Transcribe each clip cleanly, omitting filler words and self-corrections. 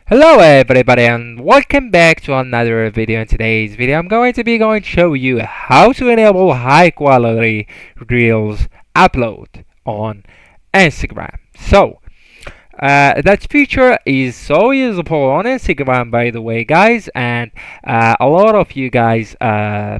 Hello everybody and welcome back to another video. In today's video I'm going to show you how to enable high quality reels upload on Instagram. That feature is so useful on Instagram, by the way, guys, and a lot of you guys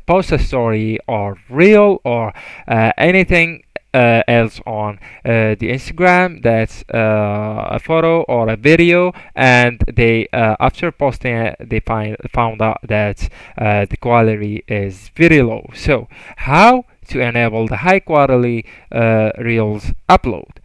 post a story or reel or anything else on the Instagram that's a photo or a video, and they after posting it they found out that the quality is very low. So how to enable the high quality reels upload?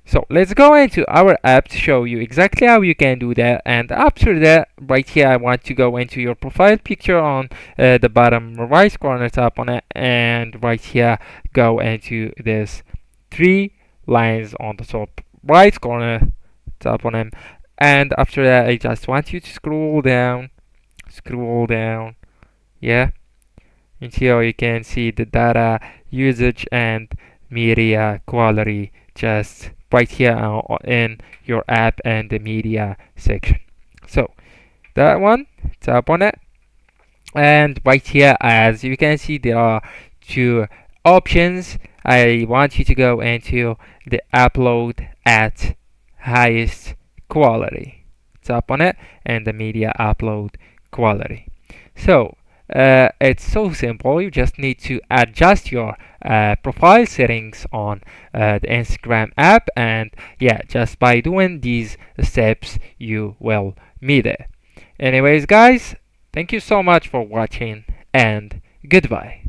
So let's go into our app to show you exactly how you can do that. And after that, right here, I want to go into your profile picture on the bottom right corner, tap on it, and right here, go into this three lines on the top right corner, tap on them. And after that, I just want you to scroll down, yeah, until you can see the data usage and media quality just right here in your app and the media section. So that one, tap on it, and right here, as you can see, there are two options. I want you to go into the upload at highest quality, tap on it, and the media upload quality. So it's so simple. You just need to adjust your profile settings on the Instagram app, and yeah, just by doing these steps you will meet it. Anyways, guys, thank you so much for watching, and goodbye.